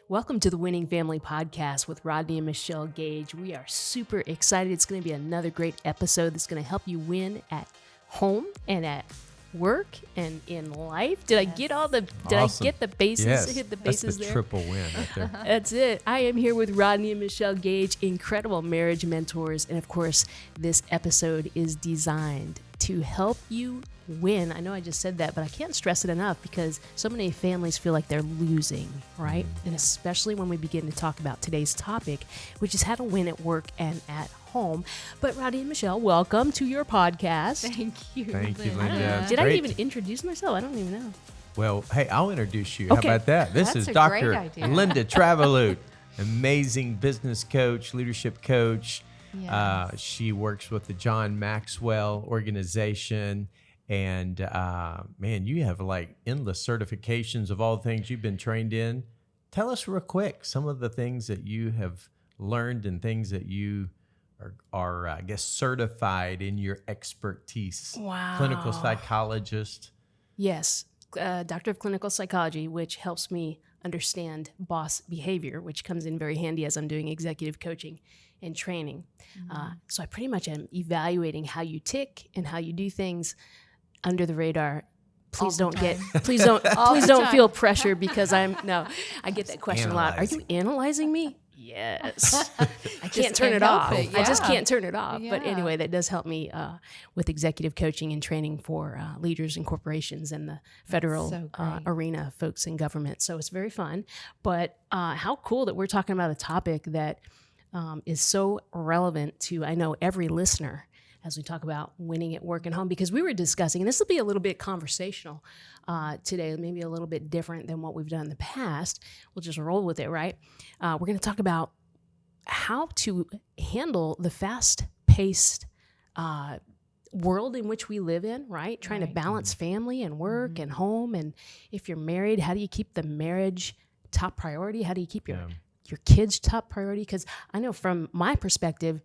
Welcome to the Winning Family Podcast with Rodney and Michelle Gage. We are super excited. It's going to be another great episode that's going to help you win at home and at work and in life. Did I get all the? Did Awesome. I get the bases? Yes, Hit the bases that's the there. triple win right there. That's it. I am here with Rodney and Michelle Gage, incredible marriage mentors, and of course, this episode is designed to help you win. I know I just said that, but I can't stress it enough because so many families feel like they're losing, right? And especially when we begin to talk about today's topic, which is how to win at work and at home. But Rodney and Michelle, welcome to your podcast. Thank you. Thank you, Linda. Linda. Did I Great. even introduce myself? I don't even know. Well, hey, I'll introduce you. Okay. How about that? This That's is a Dr. great idea. Linda Travaloot, amazing business coach, leadership coach. Yes. She works with the John Maxwell organization. And man, you have like endless certifications of all the things you've been trained in. Tell us real quick some of the things that you have learned and things that you are I guess, certified in your expertise. Wow. Clinical psychologist. Yes, Doctor of Clinical Psychology, which helps me understand boss behavior, which comes in very handy as I'm doing executive coaching and training. So I pretty much am evaluating how you tick and how you do things under the radar. Please All don't the get, time. please don't, All please the don't time. feel pressure because I get that question a lot. Are you Analyzing. analyzing me? Yes. I can't Just turn can't it help off. it, I just yeah. can't turn it off. But Yeah. anyway, that does help me with executive coaching and training for leaders and corporations and the federal so great. arena, folks in government. So it's very fun. But how cool that we're talking about a topic that is so relevant to, I know, every listener as we talk about winning at work and home, because we were discussing, and this will be a little bit conversational today, maybe a little bit different than what we've done in the past. We'll just roll with it, right? We're going to talk about how to handle the fast-paced world in which we live in, right? Trying to Right. balance family and work and home. And if you're married, how do you keep the marriage top priority? How do you keep your kids top priority? Because I know from my perspective,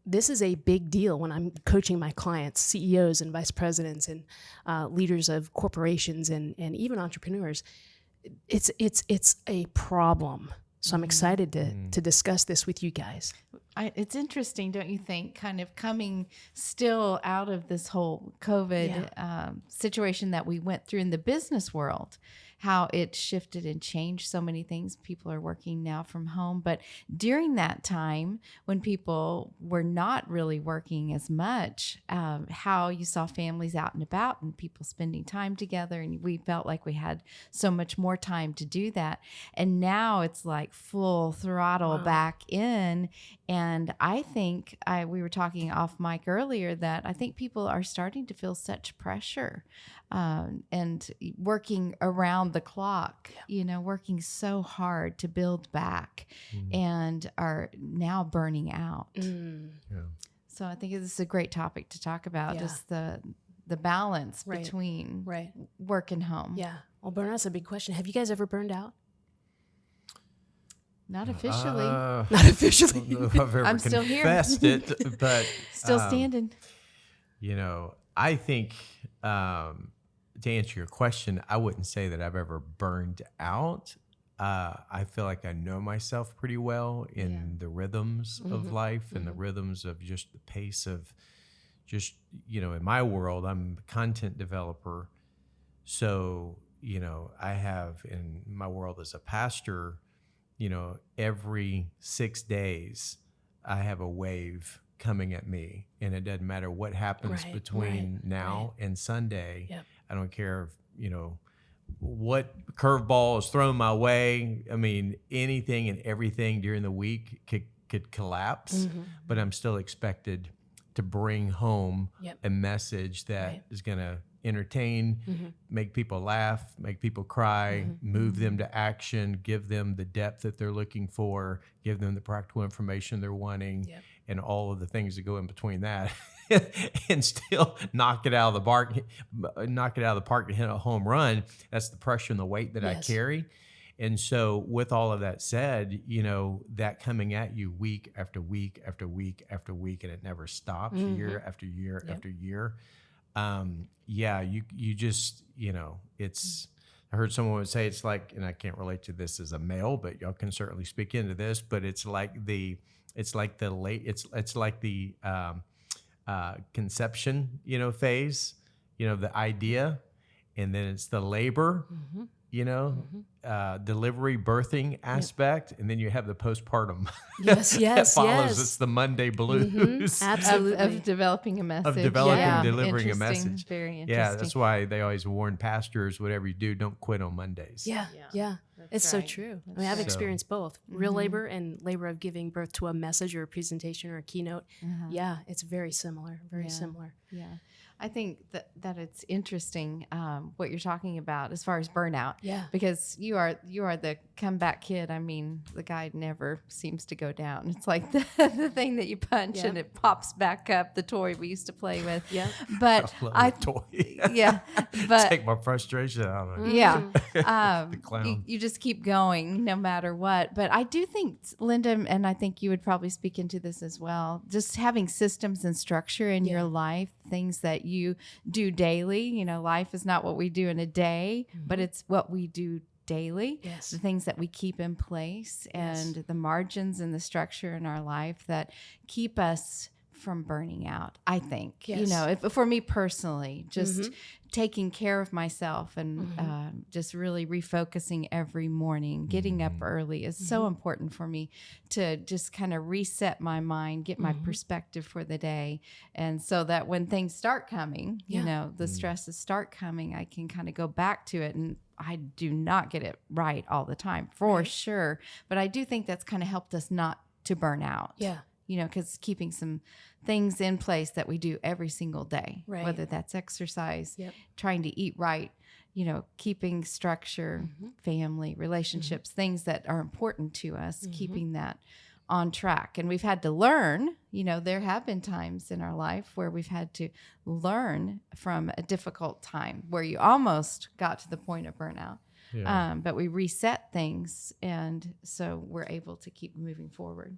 this is a big deal when I'm coaching my clients, CEOs and vice presidents and leaders of corporations and even entrepreneurs. It's a problem. So I'm excited to discuss this with you guys. It's interesting, don't you think, kind of coming still out of this whole COVID situation that we went through in the business world, how it shifted and changed so many things. People are working now from home. But during that time when people were not really working as much, how you saw families out and about and people spending time together. And we felt like we had so much more time to do that. And now it's like full throttle back in. And I think we were talking off mic earlier that I think people are starting to feel such pressure and working around the clock, working so hard to build back and are now burning out. So I think this is a great topic to talk about, just the balance between work and home. Yeah. Well, burnout's a big question. Have you guys ever burned out? Not officially. Not officially. I don't know if I've ever I'm still here. confessed it, but Still standing. I think to answer your question, I wouldn't say that I've ever burned out. I feel like I know myself pretty well in the rhythms of life and the rhythms of just the pace of just, in my world, I'm a content developer. So, I have in my world as a pastor, every 6 days I have a wave coming at me, and it doesn't matter what happens between now and Sunday. Yep. I don't care if, what curveball is thrown my way. I mean, anything and everything during the week could collapse, but I'm still expected to bring home a message that is going to entertain, make people laugh, make people cry, move them to action, give them the depth that they're looking for, give them the practical information they're wanting, and all of the things that go in between that, and still knock it out of the park and hit a home run. That's the pressure and the weight that I carry. And so with all of that said, that coming at you week after week after week after week, and it never stops, year after year after year. You just, it's I heard someone would say it's like, and I can't relate to this as a male, but y'all can certainly speak into this. But it's like the conception, phase, the idea, and then it's the labor, delivery, birthing aspect, and then you have the postpartum. Yes, yes, that follows. yes. It's the Monday blues. Absolutely. Of developing a message. Delivering a Interesting. message. Very interesting. Yeah, that's why they always warn pastors, whatever you do, don't quit on Mondays. Yeah. It's so right. true. That's I mean, I've right. experienced both real labor and labor of giving birth to a message or a presentation or a keynote. Yeah, it's very similar. Very similar. Yeah. I think that it's interesting what you're talking about as far as burnout. Yeah. Because you are the comeback kid. I mean, the guy never seems to go down. It's like the thing that you punch and it pops back up, the toy we used to play with. Yeah. But I love the toy. yeah. But take my frustration out of it. yeah. The clown. You just keep going no matter what. But I do think, Linda, and I think you would probably speak into this as well, just having systems and structure in your life, things that you do daily. Life is not what we do in a day, but it's what we do daily. Yes. The things that we keep in place and the margins and the structure in our life that keep us from burning out, I think. Yes. If for me personally, just taking care of myself and just really refocusing every morning, getting up early is so important for me to just kind of reset my mind, get my perspective for the day. And so that when things start coming, the stresses start coming, I can kind of go back to it. And I do not get it right all the time, for sure. But I do think that's kind of helped us not to burn out. Yeah. Because keeping some things in place that we do every single day, Right. whether that's exercise, Yep. trying to eat right, keeping structure, family, relationships, things that are important to us, keeping that on track. And we've had to learn, there have been times in our life where we've had to learn from a difficult time where you almost got to the point of burnout. Yeah. But we reset things. And so we're able to keep moving forward.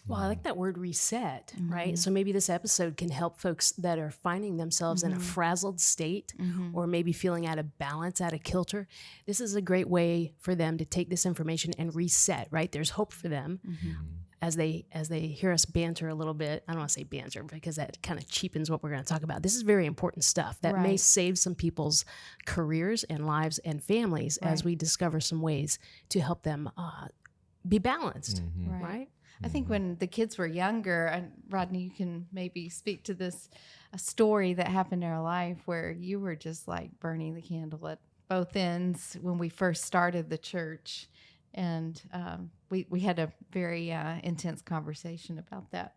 Well, I like that word reset, right? So maybe this episode can help folks that are finding themselves in a frazzled state or maybe feeling out of balance, out of kilter. This is a great way for them to take this information and reset, right? There's hope for them as they hear us banter a little bit. I don't want to say banter because that kind of cheapens what we're going to talk about. This is very important stuff that may Right. save some people's careers and lives and families as Right. we discover some ways to help them be balanced, Mm-hmm. right? I think when the kids were younger, and Rodney, you can maybe speak to this, a story that happened in our life where you were just like burning the candle at both ends when we first started the church. And we had a very intense conversation about that.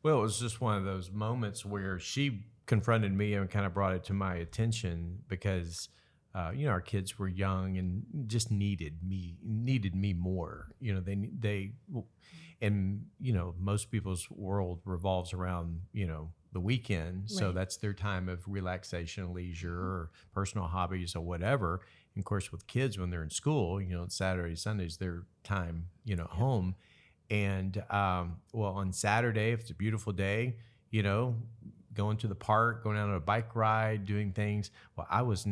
Well, it was just one of those moments where she confronted me and kind of brought it to my attention because, our kids were young and just needed me more. And most people's world revolves around, the weekend. So Right. that's their time of relaxation, leisure, or personal hobbies or whatever. And of course, with kids, when they're in school, Saturday, Sunday's their time, home. And on Saturday, if it's a beautiful day, going to the park, going out on a bike ride, doing things. Well, I was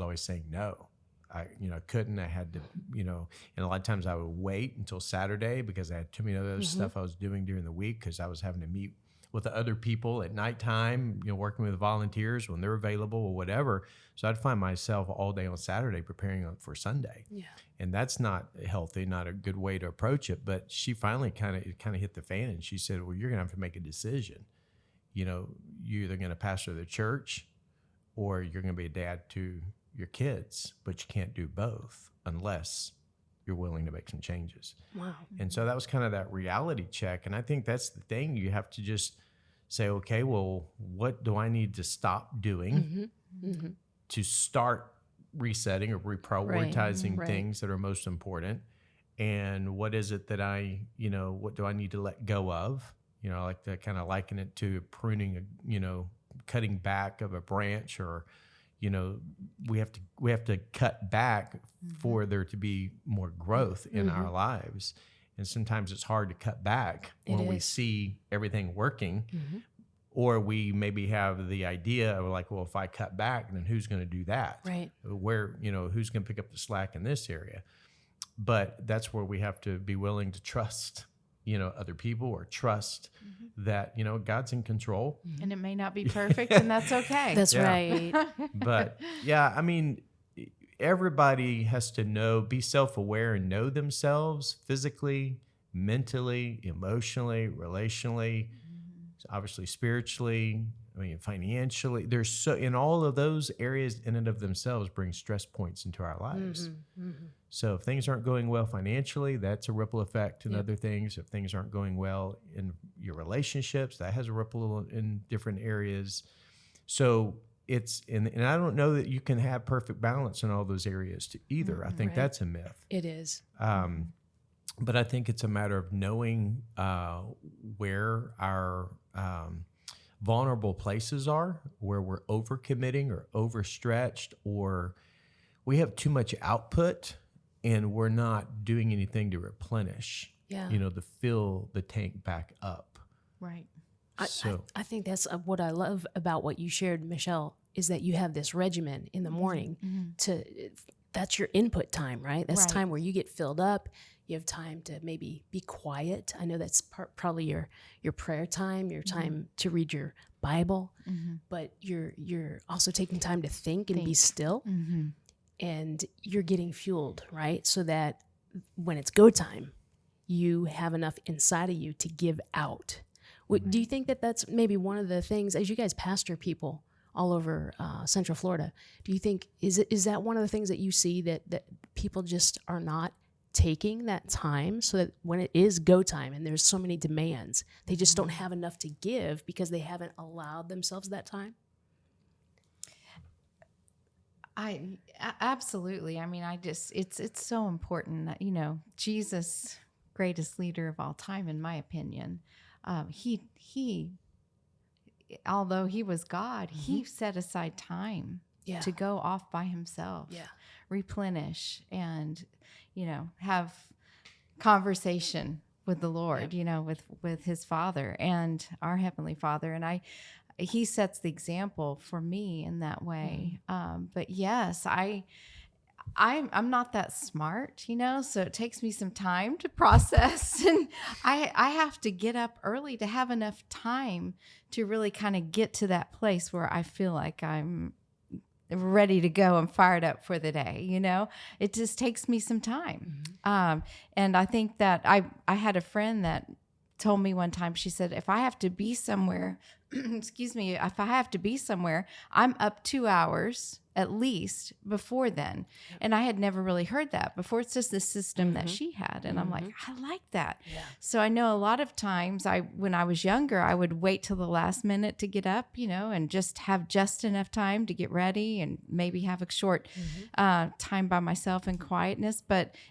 always saying no. I couldn't. I had to, and a lot of times I would wait until Saturday because I had too many other stuff I was doing during the week because I was having to meet with the other people at nighttime, working with volunteers when they're available or whatever. So I'd find myself all day on Saturday preparing for Sunday. Yeah. And that's not healthy, not a good way to approach it. But she finally kind of hit the fan and she said, well, you're going to have to make a decision. You're either going to pastor the church or you're going to be a dad to your kids, but you can't do both unless you're willing to make some changes. Wow. And so that was kind of that reality check. And I think that's the thing. You have to just say, okay, well, what do I need to stop doing to start resetting or reprioritizing Right. things that are most important? And what is it that what do I need to let go of? I like to kind of liken it to pruning, cutting back of a branch, or, we have to cut back for there to be more growth in our lives. And sometimes it's hard to cut back when we see everything working, or we maybe have the idea of like, well, if I cut back, then who's going to do that? Right. Where, who's going to pick up the slack in this area? But that's where we have to be willing to trust, other people, or trust that, God's in control. And it may not be perfect, and that's okay. That's Yeah. right. But yeah, I mean, everybody has to be self-aware and know themselves physically, mentally, emotionally, relationally, obviously spiritually, financially. There's in all of those areas in and of themselves bring stress points into our lives. So if things aren't going well financially, that's a ripple effect in other things. If things aren't going well in your relationships, that has a ripple in different areas. So it's, and I don't know that you can have perfect balance in all those areas either. I think Right. that's a myth. It is. But I think it's a matter of knowing where our vulnerable places are, where we're overcommitting or overstretched, or we have too much output and we're not doing anything to replenish, Yeah. to fill the tank back up. Right. I think that's what I love about what you shared, Michelle, is that you have this regimen in the morning that's your input time, right? That's Right. time where you get filled up. You have time to maybe be quiet. I know that's probably your prayer time, your time to read your Bible, but you're also taking time to think and be still, and you're getting fueled, right? So that when it's go time, you have enough inside of you to give out. Do you think that that's maybe one of the things, as you guys pastor people all over Central Florida, do you think, is that one of the things that you see that people just are not taking that time, so that when it is go time and there's so many demands, they just don't have enough to give because they haven't allowed themselves that time? Absolutely. I mean, it's so important that, Jesus, greatest leader of all time, in my opinion, he, although he was God, he set aside time to go off by himself, replenish, and, have conversation with the Lord, with his Father and our Heavenly Father. And he sets the example for me in that way. But yes, I'm not that smart, so it takes me some time to process, and I have to get up early to have enough time to really kind of get to that place where I feel like I'm ready to go and fired up for the day. It just takes me some time. And I think that I had a friend that told me one time, she said, if I have to be somewhere, if I have to be somewhere, I'm up 2 hours at least before then. And I had never really heard that before. It's just the system that she had. And I'm like, I like that. Yeah. So I know a lot of times when I was younger, I would wait till the last minute to get up, and just have just enough time to get ready and maybe have a short time by myself in quietness,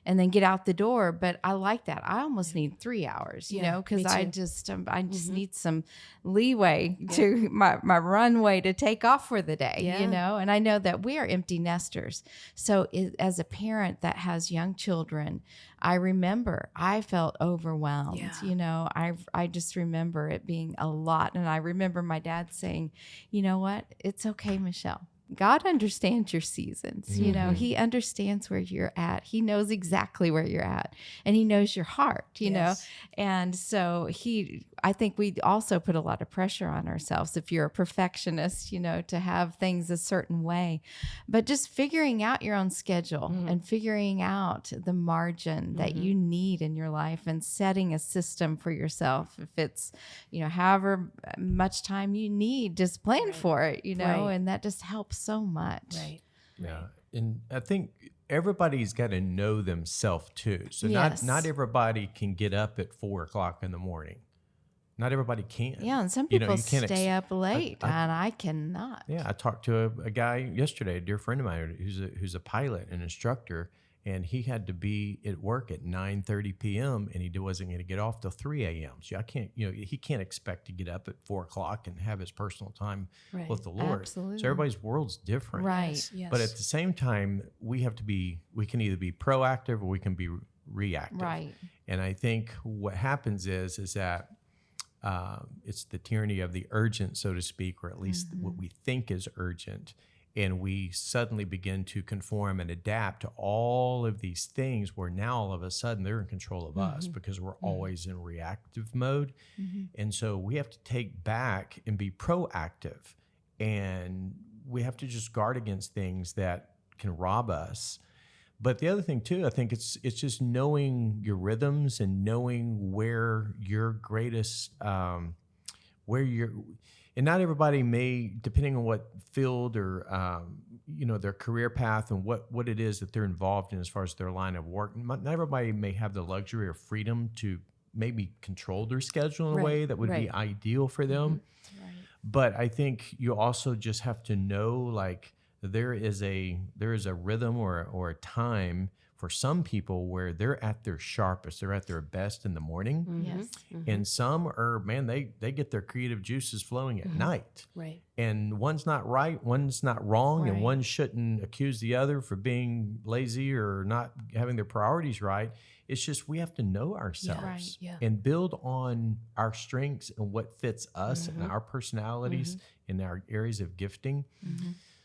and then get out the door. But I like that. I almost need 3 hours, because I just need some leeway to my runway to take off for the day, and I know that we are empty nesters. So as a parent that has young children, I remember I felt overwhelmed. I just remember it being a lot. And I remember my dad saying, you know what? It's okay, Michelle. God understands your seasons. He understands where you're at. He knows exactly where you're at, and he knows your heart, know? And so I think we also put a lot of pressure on ourselves if you're a perfectionist, to have things a certain way. But just figuring out your own schedule and figuring out the margin that you need in your life, and setting a system for yourself. If it's, however much time you need, just plan for it, and that just helps so much. Right. Yeah. And I think everybody's got to know themselves too. So not everybody can get up at 4 o'clock in the morning. Not everybody can. Yeah, and some people stay up late, and I cannot. Yeah, I talked to a guy yesterday, a dear friend of mine who's a pilot, an instructor, and he had to be at work at 9:30 p.m. and he wasn't going to get off till 3 a.m. So I can't, he can't expect to get up at 4 o'clock and have his personal time with the Lord. Absolutely. So everybody's world's different. Right. Yes. But at the same time, we can either be proactive or we can be reactive. Right. And I think what happens is that it's the tyranny of the urgent, so to speak, or at least what we think is urgent. And we suddenly begin to conform and adapt to all of these things where now all of a sudden they're in control of us because we're always in reactive mode. And so we have to take back and be proactive. And we have to just guard against things that can rob us. But the other thing too, I think it's just knowing your rhythms and knowing where your greatest, where you're, and not everybody may, depending on what field or their career path and what it is that they're involved in as far as their line of work. Not everybody may have the luxury or freedom to maybe control their schedule in a way that would be ideal for them. Right. But I think you also just have to know, like, there is a rhythm or a time for some people where they're at their sharpest, they're at their best in the morning. Yes. And some are, man, they get their creative juices flowing at night. Right. And one's not right, one's not wrong, and Right. one shouldn't accuse the other for being lazy or not having their priorities right. It's just we have to know ourselves Right. Yeah. and build on our strengths and what fits us and our personalities and our areas of gifting.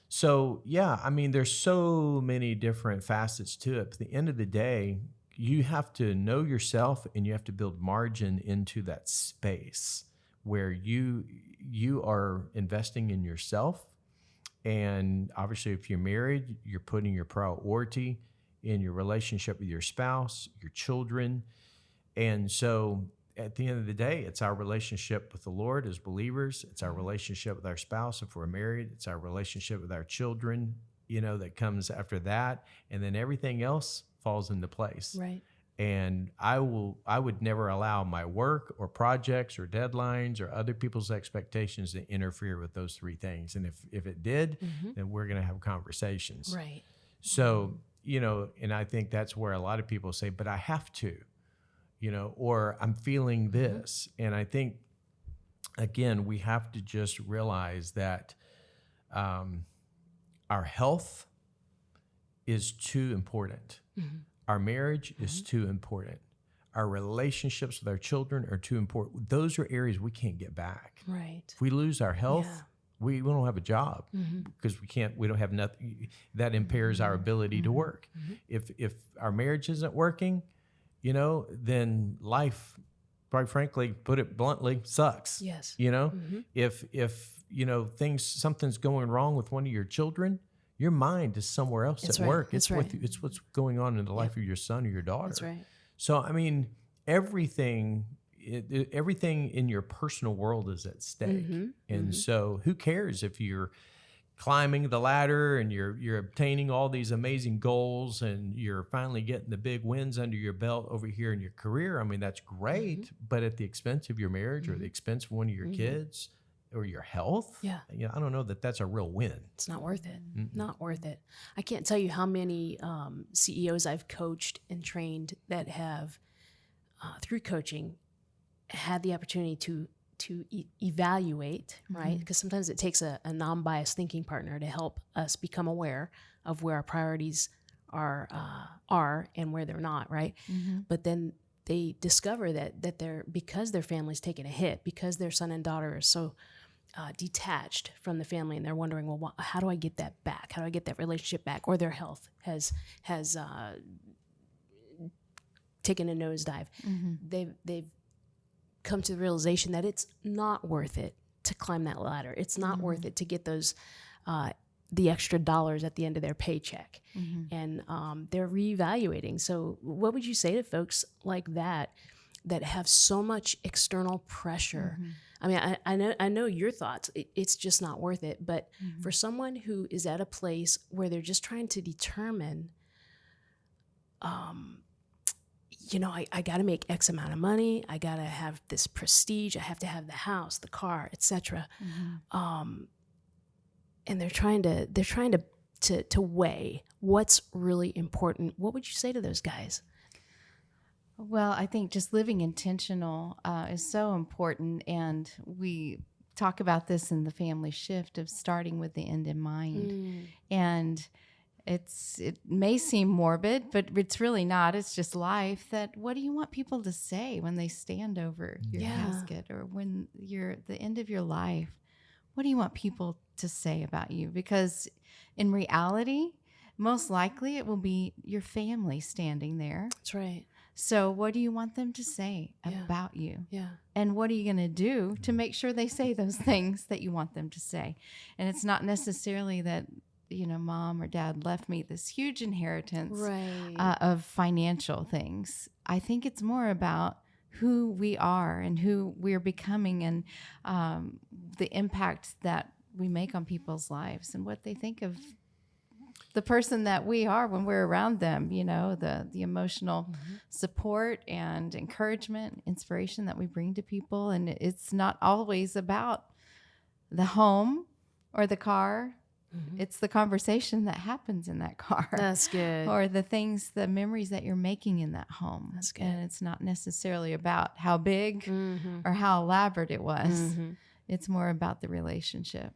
So, yeah, I mean, there's so many different facets to it. But at the end of the day, you have to know yourself and you have to build margin into that space where you are investing in yourself. And obviously, if you're married, you're putting your priority in your relationship with your spouse, your children. And so at the end of the day, it's our relationship with the Lord as believers. It's our relationship with our spouse if we're married. It's our relationship with our children, that comes after that. And then everything else falls into place. Right. And I would never allow my work or projects or deadlines or other people's expectations to interfere with those three things. And if it did, then we're going to have conversations. Right. So, and I think that's where a lot of people say, but I have to. Or I'm feeling this. And I think, again, we have to just realize that our health is too important. Our marriage is too important. Our relationships with our children are too important. Those are areas we can't get back. Right. If we lose our health, we don't have a job because we don't have nothing that impairs our ability to work. If our marriage isn't working, then life, quite frankly, put it bluntly, sucks. Yes. If something's going wrong with one of your children, your mind is somewhere else That's at right. work. That's It's right. It's what's going on in the life of your son or your daughter. That's right. So, I mean, everything in your personal world is at stake. And so who cares if you're climbing the ladder and you're obtaining all these amazing goals and you're finally getting the big wins under your belt over here in your career. I mean, that's great, but at the expense of your marriage or the expense of one of your kids or your health. Yeah. I don't know that that's a real win. It's not worth it. Not worth it. I can't tell you how many CEOs I've coached and trained that have, through coaching, had the opportunity to evaluate, right? Because sometimes it takes a non-biased thinking partner to help us become aware of where our priorities are and where they're not, right? But then they discover that because their family's taken a hit, because their son and daughter are so detached from the family, and they're wondering, well, how do I get that back? How do I get that relationship back? Or their health has taken a nosedive. They've come to the realization that it's not worth it to climb that ladder. It's not worth it to get those the extra dollars at the end of their paycheck. And they're reevaluating. So what would you say to folks like that have so much external pressure? I mean, I know your thoughts. It's just not worth it. But for someone who is at a place where they're just trying to determine, I got to make X amount of money. I got to have this prestige. I have to have the house, the car, etc. And they're trying to weigh what's really important. What would you say to those guys? Well, I think just living intentional is so important, and we talk about this in the family shift of starting with the end in mind. And it may seem morbid, but it's really not. It's just life. That what do you want people to say when they stand over your casket, or when you're at the end of your life? What do you want people to say about you? Because in reality, most likely it will be your family standing there. That's right. So what do you want them to say about you? Yeah. And what are you going to do to make sure they say those things that you want them to say? And it's not necessarily that, mom or dad left me this huge inheritance of financial things. I think it's more about who we are and who we're becoming, and the impact that we make on people's lives and what they think of the person that we are when we're around them, the emotional support and encouragement, inspiration that we bring to people. And it's not always about the home or the car. It's the conversation that happens in that car. That's good. Or the memories that you're making in that home. That's good. And it's not necessarily about how big or how elaborate it was. It's more about the relationship.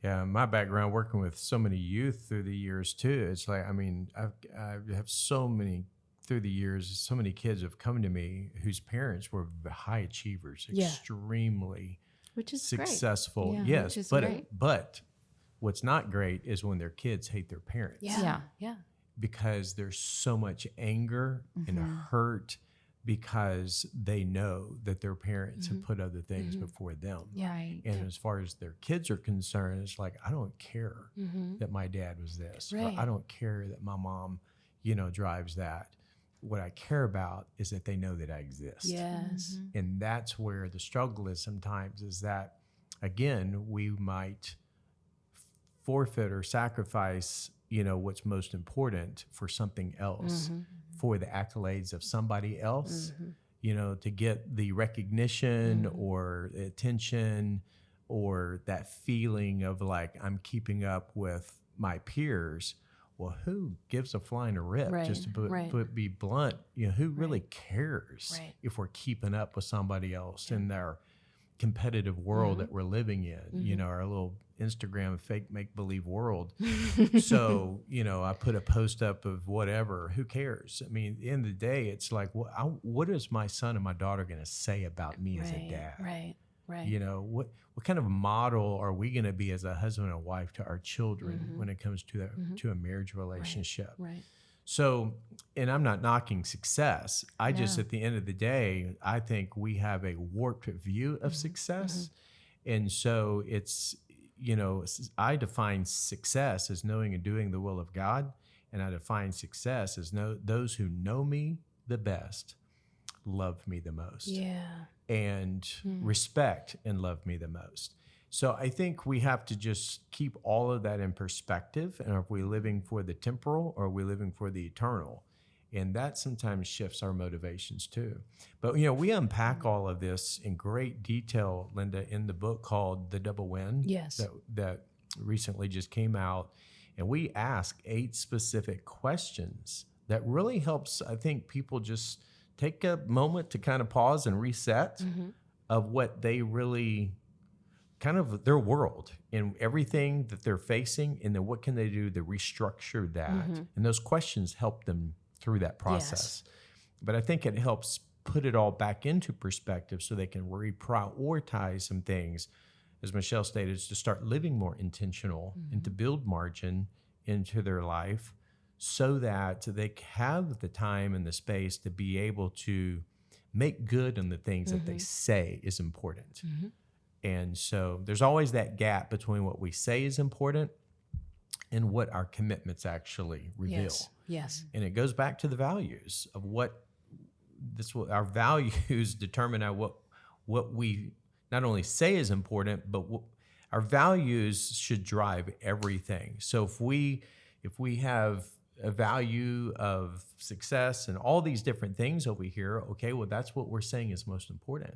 Yeah, my background working with so many youth through the years too. It's like, I have so many through the years. So many kids have come to me whose parents were high achievers, extremely Which is successful. Great. Yes, which is but great. but what's not great is when their kids hate their parents. Yeah. Because there's so much anger and hurt, because they know that their parents have put other things before them. Right. And as far as their kids are concerned, it's like, I don't care that my dad was this. Or I don't care that my mom, drives that. What I care about is that they know that I exist. Yes. And that's where the struggle is sometimes, is that, again, we might forfeit or sacrifice, what's most important for something else, for the accolades of somebody else, to get the recognition or attention, or that feeling of like, I'm keeping up with my peers. Well, who gives a flying a rip? Just to be blunt, who really cares if we're keeping up with somebody else in their competitive world that we're living in, our little Instagram fake make-believe world. So, I put a post up of whatever, who cares? I mean, at the end of the day, it's like, what is my son and my daughter going to say about me as a dad? Right. What kind of model are we going to be as a husband and wife to our children when it comes to to a marriage relationship? Right. So, and I'm not knocking success. I just, at the end of the day, I think we have a warped view of success. And so it's, I define success as knowing and doing the will of God. And I define success as those who know me the best, love me the most. And respect and love me the most. So I think we have to just keep all of that in perspective. And are we living for the temporal, or are we living for the eternal? And that sometimes shifts our motivations too. But, we unpack all of this in great detail, Linda, in the book called The Double Win. Yes. That recently just came out. And we ask 8 specific questions that really helps, I think, people just take a moment to kind of pause and reset of what they really, kind of their world and everything that they're facing, and then what can they do to restructure that? And those questions help them through that process. But I think it helps put it all back into perspective so they can reprioritize some things, as Michelle stated, is to start living more intentional and to build margin into their life, so that they have the time and the space to be able to make good on the things that they say is important. And so there's always that gap between what we say is important and what our commitments actually reveal. Yes. And it goes back to the values of our values determine what we not only say is important, but our values should drive everything. So if we have a value of success and all these different things over here, okay, well, that's what we're saying is most important.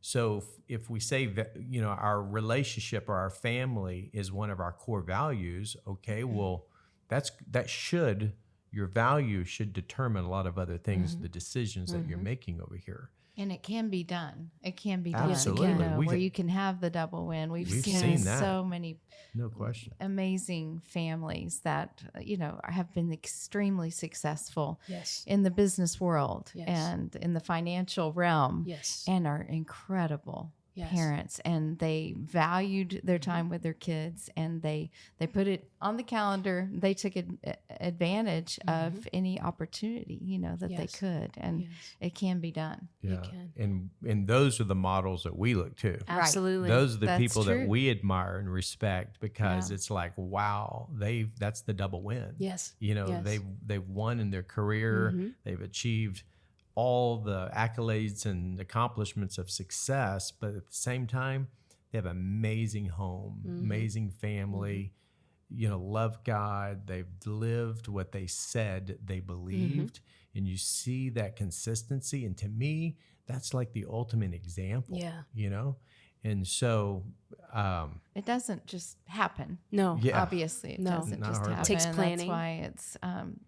So if we say that, our relationship or our family is one of our core values, okay, well, that should your value should determine a lot of other things, the decisions that you're making over here. And it can be done. It can be done. Absolutely. Where you can have the double win. We've seen that. so many No question. amazing families that, have been extremely successful Yes. in the business world Yes. and in the financial realm Yes. and are incredible Yes. parents, and they valued their time with their kids, and they put it on the calendar. They took advantage of any opportunity, that they Yes. could, and Yes. it can be done. Yeah. can. And those are the models that we look to. Absolutely. Those are the That's people true. that we admire and respect, because Yeah. it's like, wow, that's the double win. Yes. Yes. They've won in their career. They've achieved all the accolades and accomplishments of success, but at the same time, they have an amazing home, amazing family, love God. They've lived what they said they believed. And you see that consistency. And to me, that's like the ultimate example, And so, It doesn't just happen. No. Yeah. Obviously, it No. doesn't Not just hard. happen. It takes That's planning. why it's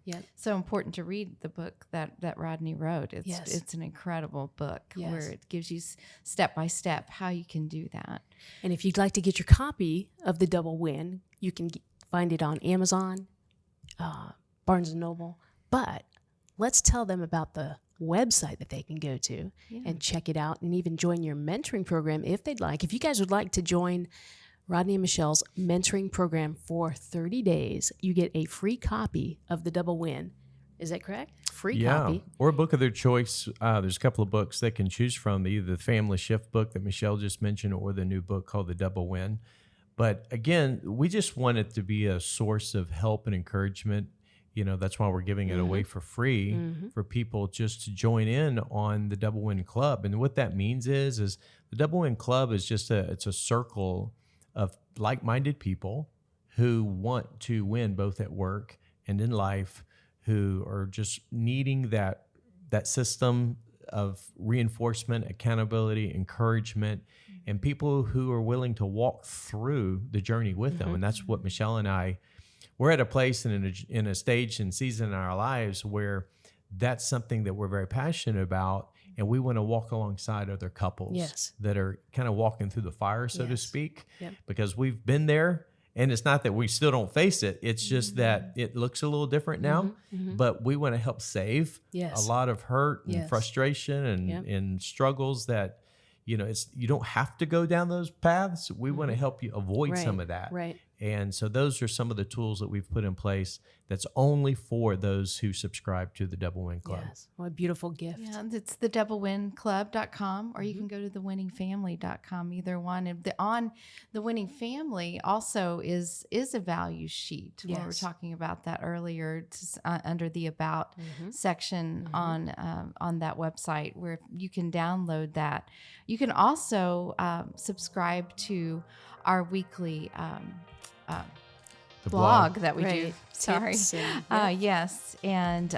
Yep. so important to read the book that Rodney wrote. Yes. It's an incredible book Yes. where it gives you step by step how you can do that. And if you'd like to get your copy of The Double Win, you can find it on Amazon, Barnes & Noble. But let's tell them about the website that they can go to and check it out, and even join your mentoring program if they'd like. If you guys would like to join Rodney and Michelle's mentoring program for 30 days, you get a free copy of The Double Win. Is that correct? Free copy. Or a book of their choice. There's a couple of books they can choose from, either the Family Shift book that Michelle just mentioned, or the new book called The Double Win. But again, we just want it to be a source of help and encouragement. That's why we're giving it away for free for people just to join in on the Double Win Club. And what that means is the Double Win Club is just it's a circle of like-minded people who want to win both at work and in life, who are just needing that system of reinforcement, accountability, encouragement, and people who are willing to walk through the journey with them. And that's what Michelle and we're at a place in a stage and season in our lives where that's something that we're very passionate about, and we want to walk alongside other couples that are kind of walking through the fire, so to speak, because we've been there. And it's not that we still don't face it. It's just that it looks a little different now, but we want to help save a lot of hurt and frustration and struggles that, you don't have to go down those paths. We want to help you avoid some of that. Right. And so those are some of the tools that we've put in place that's only for those who subscribe to the Double Win Club. Yes. What a beautiful gift. Yeah, it's the doublewinclub.com, or you can go to thewinningfamily.com, either one. And on the Winning Family also is a value sheet. We were talking about that earlier. It's under the About section on that website, where you can download that. You can also subscribe to our weekly The blog that we do. Right. Sorry. Tips and- Yes. And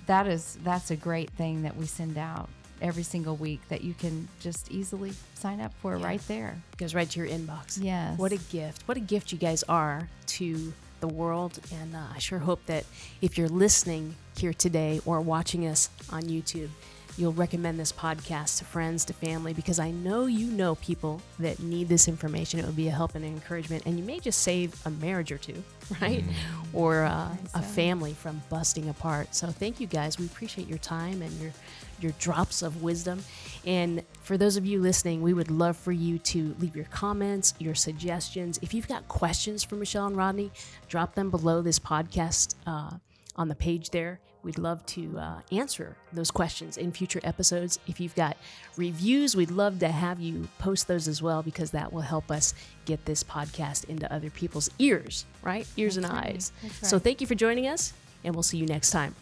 that's a great thing that we send out every single week that you can just easily sign up for right there. Goes right to your inbox. Yes. What a gift. What a gift you guys are to the world. And I sure hope that if you're listening here today or watching us on YouTube, you'll recommend this podcast to friends, to family, because I know you know people that need this information. It would be a help and an encouragement, and you may just save a marriage or two, right? Or a family from busting apart. So thank you guys. We appreciate your time and your drops of wisdom. And for those of you listening, we would love for you to leave your comments, your suggestions. If you've got questions for Michelle and Rodney, drop them below this podcast on the page there. We'd love to answer those questions in future episodes. If you've got reviews, we'd love to have you post those as well, because that will help us get this podcast into other people's ears, right? Ears and eyes. That's So right. thank you for joining us, and we'll see you next time.